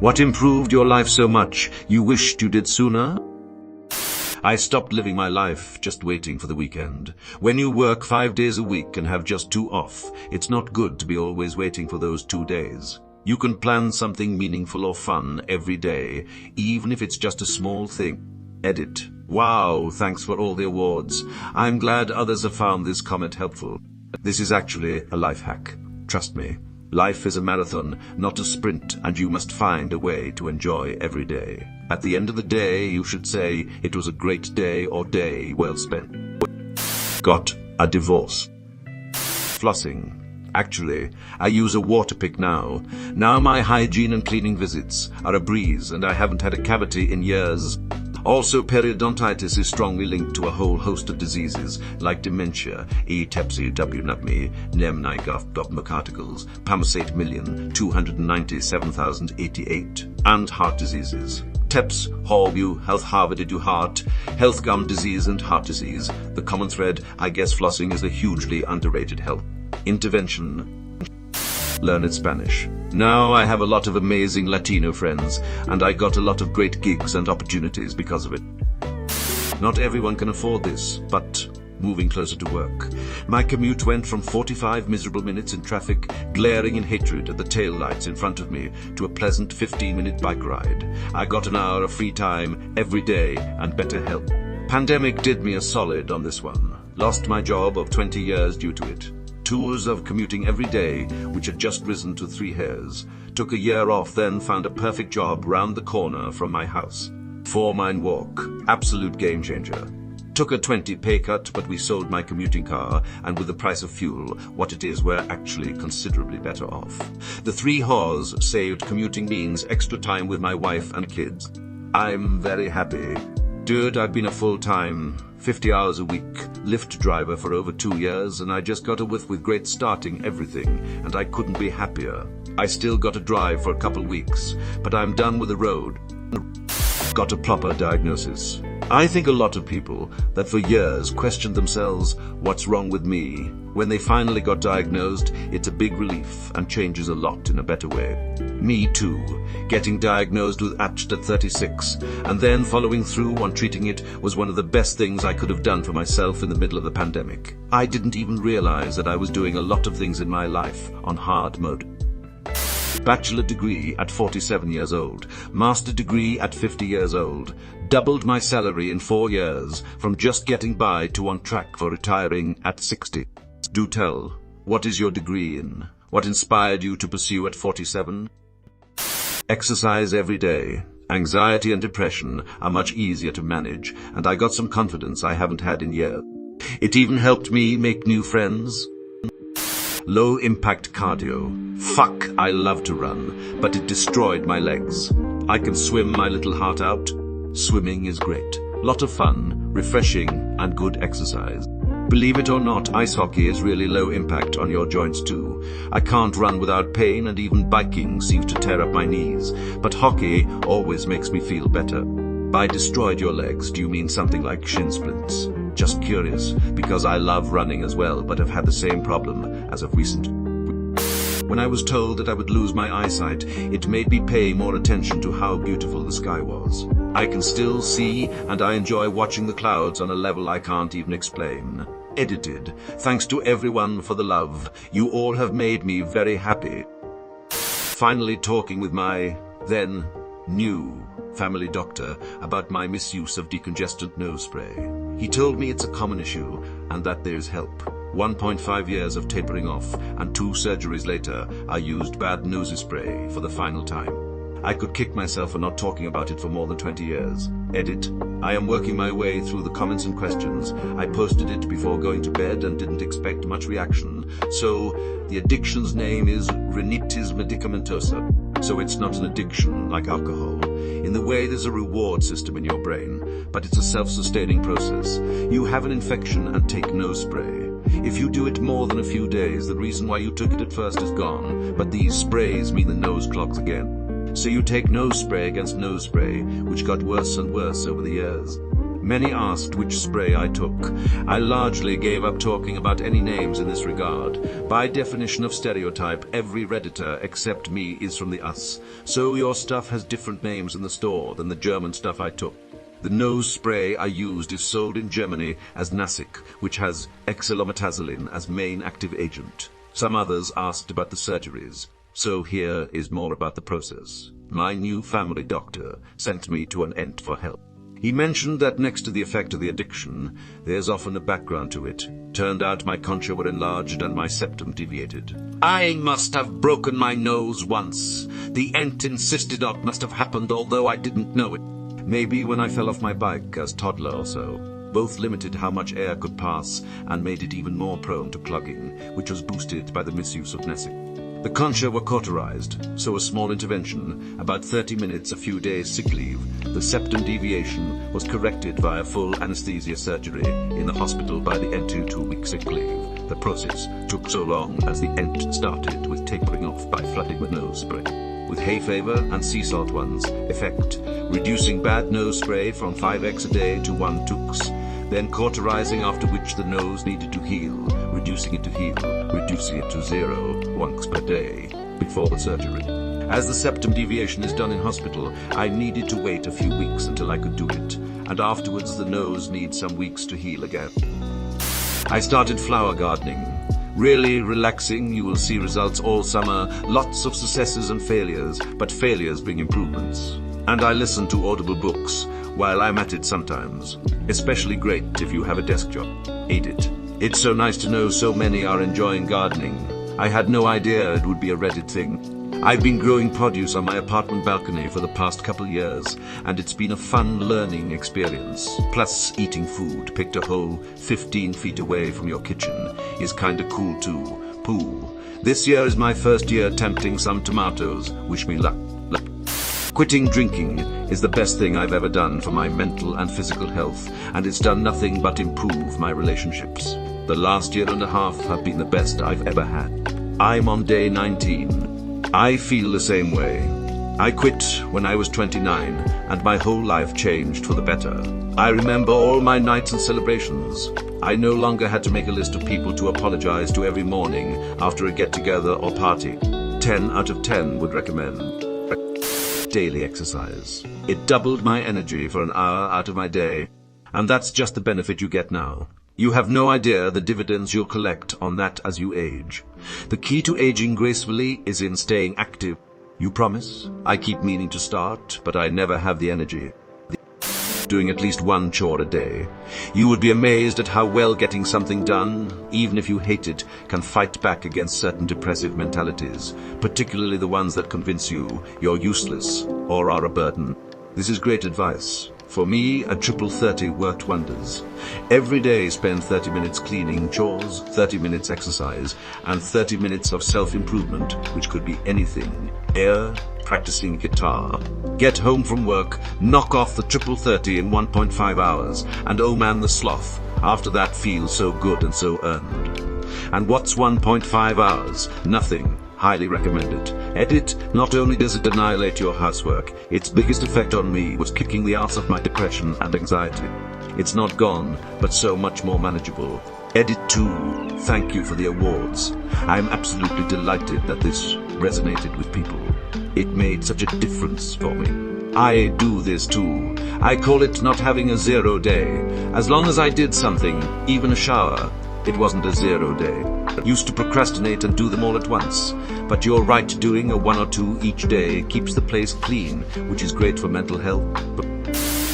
What improved your life so much you wished you did sooner? I stopped living my life just waiting for the weekend. When you work 5 days a week and have just 2 off, it's not good to be always waiting for those 2 days. You can plan something meaningful or fun every day, even if it's just a small thing. Edit. Wow, thanks for all the awards. I'm glad others have found this comment helpful. This is actually a life hack. Trust me. Life is a marathon, not a sprint, and you must find a way to enjoy every day. At the end of the day, you should say, it was a great day or day well spent. Got a divorce. Flossing. Actually, I use a water pick now. Now my hygiene and cleaning visits are a breeze, and I haven't had a cavity in years. Also, periodontitis is strongly linked to a whole host of diseases like dementia, E. tepsi, W. nubmi, nemni guff, McArticles, Pamosate 297,088, and heart diseases. TEPS, Hallview, Health Harvard Edu Heart, health gum disease and heart disease. The common thread, I guess flossing is a hugely underrated health intervention. Learn it Spanish. Now I have a lot of amazing Latino friends, and I got a lot of great gigs and opportunities because of it. Not everyone can afford this, but moving closer to work. My commute went from 45 miserable minutes in traffic, glaring in hatred at the taillights in front of me, to a pleasant 15-minute bike ride. I got an hour of free time every day and better health. Pandemic did me a solid on this one. Lost my job of 20 years due to it. 2 years of commuting every day, which had just risen to 3 hairs. Took a year off, then found a perfect job round the corner from my house. 4-mile walk. Absolute game changer. Took a 20 pay cut, but we sold my commuting car, and with the price of fuel, what it is, we're actually considerably better off. The 3 haws saved commuting means extra time with my wife and kids. I'm very happy. Dude, I've been a full-time, 50 hours a week, Lyft driver for over 2 years, and I just got a whiff with great starting everything, and I couldn't be happier. I still got to drive for a couple weeks, but I'm done with the road. Got a proper diagnosis. I think a lot of people that for years questioned themselves, what's wrong with me? When they finally got diagnosed, it's a big relief and changes a lot in a better way. Me too, getting diagnosed with APT at 36, and then following through on treating it was one of the best things I could have done for myself in the middle of the pandemic. I didn't even realize that I was doing a lot of things in my life on hard mode. Bachelor degree at 47 years old, master degree at 50 years old, doubled my salary in 4 years, from just getting by to on track for retiring at 60. Do tell, what is your degree in? What inspired you to pursue at 47? Exercise every day. Anxiety and depression are much easier to manage, and I got some confidence I haven't had in years. It even helped me make new friends. Low impact cardio. Fuck, I love to run, but it destroyed my legs. I can swim my little heart out. Swimming is great. Lot of fun, refreshing, and good exercise. Believe it or not, ice hockey is really low impact on your joints too. I can't run without pain, and even biking seems to tear up my knees. But hockey always makes me feel better. By destroyed your legs, do you mean something like shin splints? Just curious, because I love running as well, but have had the same problem as of recent. When I was told that I would lose my eyesight, it made me pay more attention to how beautiful the sky was. I can still see, and I enjoy watching the clouds on a level I can't even explain. Edited. Thanks to everyone for the love. You all have made me very happy. Finally talking with my, then, new family doctor about my misuse of decongestant nose spray. He told me it's a common issue and that there's help. 1.5 years of tapering off, and 2 surgeries later, I used bad nose spray for the final time. I could kick myself for not talking about it for more than 20 years. Edit. I am working my way through the comments and questions. I posted it before going to bed and didn't expect much reaction. So, the addiction's name is rinitis medicamentosa. So it's not an addiction like alcohol. In the way there's a reward system in your brain, but it's a self-sustaining process. You have an infection and take nose spray. If you do it more than a few days, the reason why you took it at first is gone, but these sprays mean the nose clogs again. So you take nose spray against nose spray, which got worse and worse over the years. Many asked which spray I took. I largely gave up talking about any names in this regard. By definition of stereotype, every Redditor except me is from the us. So your stuff has different names in the store than the German stuff I took. The nose spray I used is sold in Germany as Nasik, which has xylometazoline as main active agent. Some others asked about the surgeries, so here is more about the process. My new family doctor sent me to an ent for help. He mentioned that next to the effect of the addiction, there's often a background to it. Turned out my concha were enlarged and my septum deviated. I must have broken my nose once. The ent insisted it must have happened, although I didn't know it. Maybe when I fell off my bike as toddler or so. Both limited how much air could pass and made it even more prone to clogging, which was boosted by the misuse of Nesic. The concha were cauterized, so a small intervention, about 30 minutes, a few days sick leave. The septum deviation was corrected via full anesthesia surgery in the hospital by the ent 2-week sick leave. The process took so long as the ent started with tapering off by flooding with nose spray. With hay fever and sea salt ones, effect, reducing bad nose spray from 5x a day to 1 tux, then cauterizing, after which the nose needed to heal, reducing it to heal, reducing it to 0 once per day before the surgery. As the septum deviation is done in hospital, I needed to wait a few weeks until I could do it, and afterwards the nose needs some weeks to heal again. I started flower gardening. Really relaxing, you will see results all summer, lots of successes and failures, but failures bring improvements. And I listen to audible books while I'm at it sometimes. Especially great if you have a desk job. Eat it. It's so nice to know so many are enjoying gardening. I had no idea it would be a Reddit thing. I've been growing produce on my apartment balcony for the past couple years, and it's been a fun learning experience. Plus, eating food picked a whole 15 feet away from your kitchen is kinda cool too. Poo. This year is my first year attempting some tomatoes. Wish me luck. Quitting drinking is the best thing I've ever done for my mental and physical health, and it's done nothing but improve my relationships. The last year and a half have been the best I've ever had. I'm on day 19. I feel the same way. I quit when I was 29, and my whole life changed for the better. I remember all my nights and celebrations. I no longer had to make a list of people to apologize to every morning after a get-together or party. 10 out of 10 would recommend. Daily exercise. It doubled my energy for an hour out of my day, and that's just the benefit you get now. You have no idea the dividends you'll collect on that as you age. The key to aging gracefully is in staying active. You promise? I keep meaning to start, but I never have the energy. Doing at least one chore a day. You would be amazed at how well getting something done, even if you hate it, can fight back against certain depressive mentalities, particularly the ones that convince you you're useless or are a burden. This is great advice. For me, a triple 30 worked wonders. Every day spend 30 minutes cleaning, chores, 30 minutes exercise, and 30 minutes of self-improvement, which could be anything. Air, practicing guitar. Get home from work, knock off the triple 30 in 1.5 hours, and oh man, the sloth. After that feels so good and so earned. And what's 1.5 hours? Nothing. Highly recommended. Edit, not only does it annihilate your housework, its biggest effect on me was kicking the ass of my depression and anxiety. It's not gone, but so much more manageable. Edit 2, thank you for the awards. I'm absolutely delighted that this resonated with people. It made such a difference for me. I do this too. I call it not having a 0 day. As long as I did something, even a shower, it wasn't a 0 day. Used to procrastinate and do them all at once. But you're right, doing a 1 or 2 each day keeps the place clean, which is great for mental health.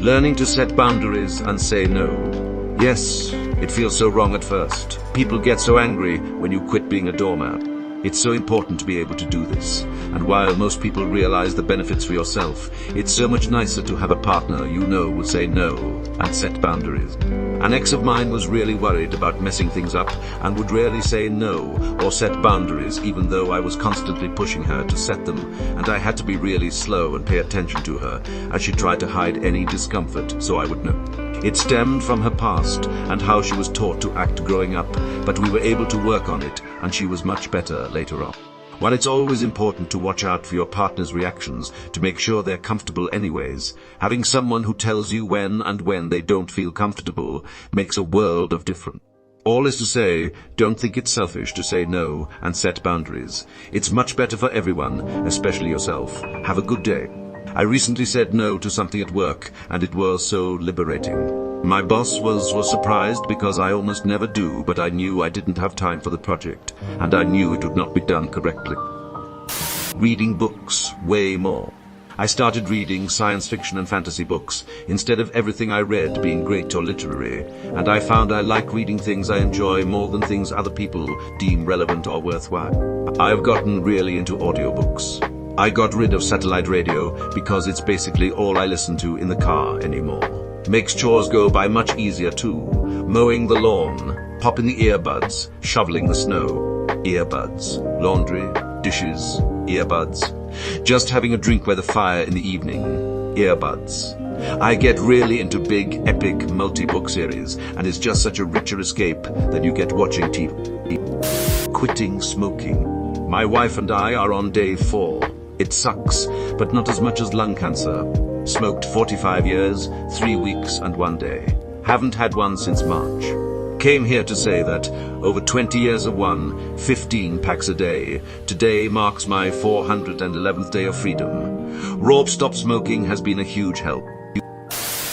Learning to set boundaries and say no. Yes, it feels so wrong at first. People get so angry when you quit being a doormat. It's so important to be able to do this. And while most people realize the benefits for yourself, it's so much nicer to have a partner you know will say no and set boundaries. An ex of mine was really worried about messing things up and would rarely say no or set boundaries, even though I was constantly pushing her to set them, and I had to be really slow and pay attention to her as she tried to hide any discomfort so I would know. It stemmed from her past and how she was taught to act growing up, but we were able to work on it, and she was much better later on. While it's always important to watch out for your partner's reactions to make sure they're comfortable anyways, having someone who tells you when they don't feel comfortable makes a world of difference. All is to say, don't think it's selfish to say no and set boundaries. It's much better for everyone, especially yourself. Have a good day. I recently said no to something at work, and it was so liberating. My boss was surprised because I almost never do, but I knew I didn't have time for the project, and I knew it would not be done correctly. Reading books, way more. I started reading science fiction and fantasy books, instead of everything I read being great or literary, and I found I like reading things I enjoy more than things other people deem relevant or worthwhile. I've gotten really into audiobooks. I got rid of satellite radio because it's basically all I listen to in the car anymore. Makes chores go by much easier too. Mowing the lawn, popping the earbuds, shoveling the snow. Earbuds, laundry, dishes, earbuds. Just having a drink by the fire in the evening. Earbuds. I get really into big, epic, multi-book series, and it's just such a richer escape than you get watching TV. Quitting smoking. My wife and I are on day 4. It sucks, but not as much as lung cancer. Smoked 45 years, 3 weeks and 1 day. Haven't had one since March. Came here to say that, over 20 years of one, 15 packs a day, today marks my 411th day of freedom. Rob Stop Smoking has been a huge help.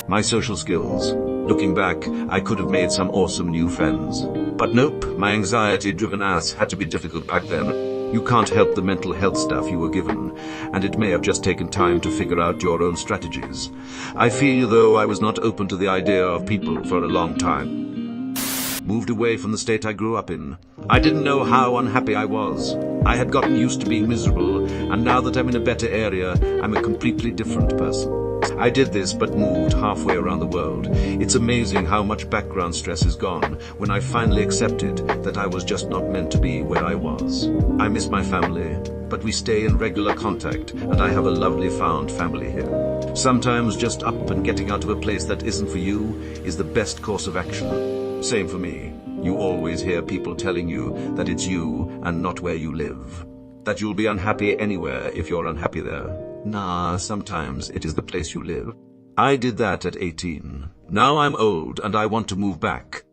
My social skills. Looking back, I could have made some awesome new friends. But nope, my anxiety-driven ass had to be difficult back then. You can't help the mental health stuff you were given, and it may have just taken time to figure out your own strategies. I feel though I was not open to the idea of people for a long time. Moved away from the state I grew up in. I didn't know how unhappy I was. I had gotten used to being miserable, and now that I'm in a better area, I'm a completely different person. I did this but moved halfway around the world. It's amazing how much background stress is gone when I finally accepted that I was just not meant to be where I was. I miss my family, but we stay in regular contact, and I have a lovely found family here. Sometimes just up and getting out of a place that isn't for you is the best course of action. Same for me. You always hear people telling you that it's you and not where you live. That you'll be unhappy anywhere if you're unhappy there. Nah, sometimes it is the place you live. I did that at 18. Now I'm old and I want to move back.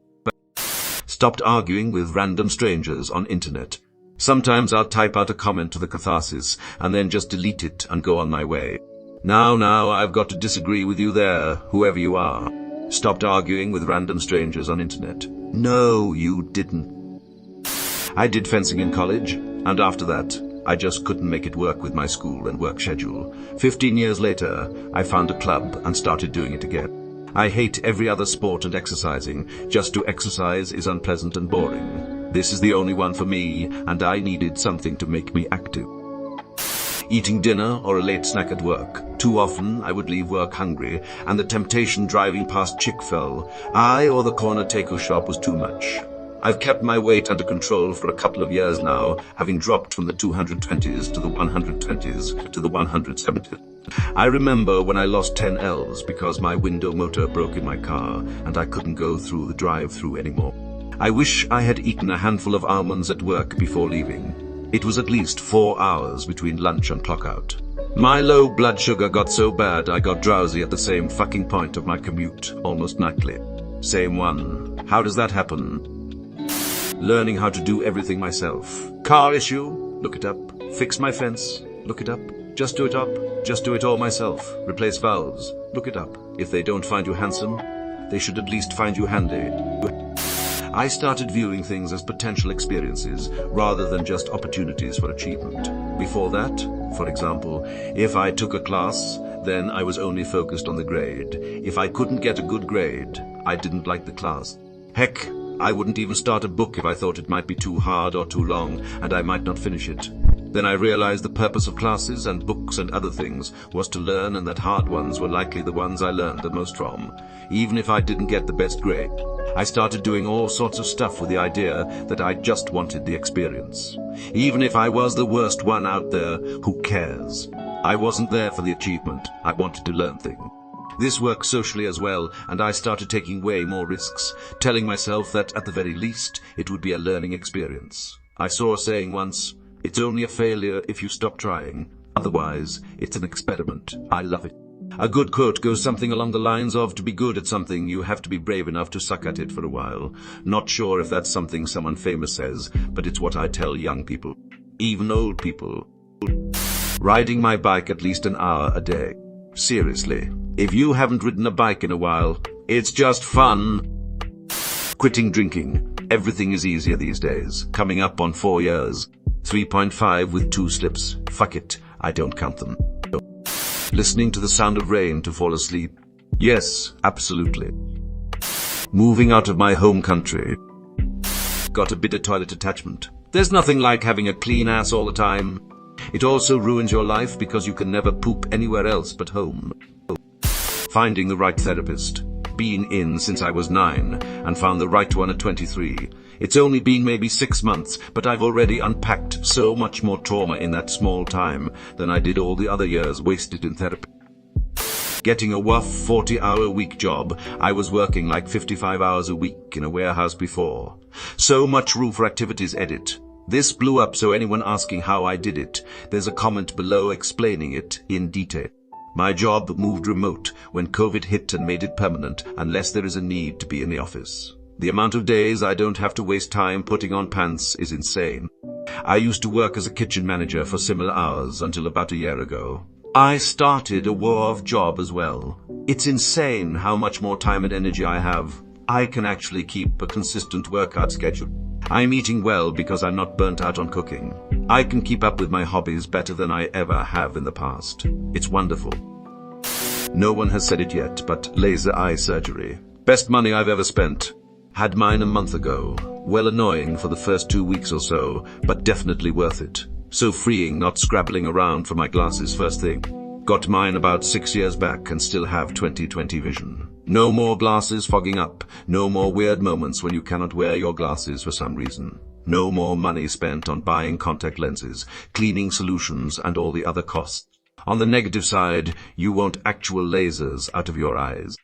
Stopped arguing with random strangers on internet. Sometimes I'll type out a comment to the catharsis and then just delete it and go on my way. Now I've got to disagree with you there, whoever you are. Stopped arguing with random strangers on internet. No, you didn't. I did fencing in college, and after that, I just couldn't make it work with my school and work schedule. 15 years later, I found a club and started doing it again. I hate every other sport and exercising. Just to exercise is unpleasant and boring. This is the only one for me, and I needed something to make me active. Eating dinner or a late snack at work. Too often I would leave work hungry, and the temptation driving past Chick-fil-A or the corner taco shop was too much. I've kept my weight under control for a couple of years now, having dropped from the 220s to the 120s to the 170s. I remember when I lost 10 L's because my window motor broke in my car and I couldn't go through the drive-thru anymore. I wish I had eaten a handful of almonds at work before leaving. It was at least 4 hours between lunch and clock out. My low blood sugar got so bad I got drowsy at the same fucking point of my commute, almost nightly. Same one. How does that happen? Learning how to do everything myself. Car issue? Look it up. Fix my fence? Look it up. Just do it up. Just do it all myself. Replace valves? Look it up. If they don't find you handsome, they should at least find you handy. I started viewing things as potential experiences rather than just opportunities for achievement. Before that, for example, if I took a class, then I was only focused on the grade. If I couldn't get a good grade, I didn't like the class. Heck, I wouldn't even start a book if I thought it might be too hard or too long and I might not finish it. Then I realized the purpose of classes and books and other things was to learn, and that hard ones were likely the ones I learned the most from, even if I didn't get the best grade. I started doing all sorts of stuff with the idea that I just wanted the experience. Even if I was the worst one out there, who cares? I wasn't there for the achievement. I wanted to learn things. This works socially as well, and I started taking way more risks, telling myself that at the very least it would be a learning experience. I saw a saying once, It's only a failure if you stop trying. Otherwise, it's an experiment. I love it. A good quote goes something along the lines of, to be good at something, you have to be brave enough to suck at it for a while. Not sure if that's something someone famous says, but it's what I tell young people. Even old people. Riding my bike at least an hour a day. Seriously, if you haven't ridden a bike in a while, it's just fun. Quitting drinking. Everything is easier these days. Coming up on 4 years. 3.5 with 2 slips. Fuck it, I don't count them. Listening to the sound of rain to fall asleep. Yes, absolutely. Moving out of my home country. Got a bitter toilet attachment. There's nothing like having a clean ass all the time. It also ruins your life because you can never poop anywhere else but home. Finding the right therapist. Been in since I was 9 and found the right one at 23. It's only been maybe 6 months, but I've already unpacked so much more trauma in that small time than I did all the other years wasted in therapy. Getting a rough 40-hour-week job. I was working like 55 hours a week in a warehouse before. So much room for activities edit. This blew up, so anyone asking how I did it, there's a comment below explaining it in detail. My job moved remote when COVID hit and made it permanent unless there is a need to be in the office. The amount of days I don't have to waste time putting on pants is insane. I used to work as a kitchen manager for similar hours until about a year ago. I started a war of job as well. It's insane how much more time and energy I have. I can actually keep a consistent workout schedule. I'm eating well because I'm not burnt out on cooking. I can keep up with my hobbies better than I ever have in the past. It's wonderful. No one has said it yet, but laser eye surgery. Best money I've ever spent. Had mine a month ago. Well, annoying for the first 2 weeks or so, but definitely worth it. So freeing not scrabbling around for my glasses first thing. Got mine about 6 years back and still have 20/20 vision. No more glasses fogging up. No more weird moments when you cannot wear your glasses for some reason. No more money spent on buying contact lenses, cleaning solutions, and all the other costs. On the negative side, you want actual lasers out of your eyes.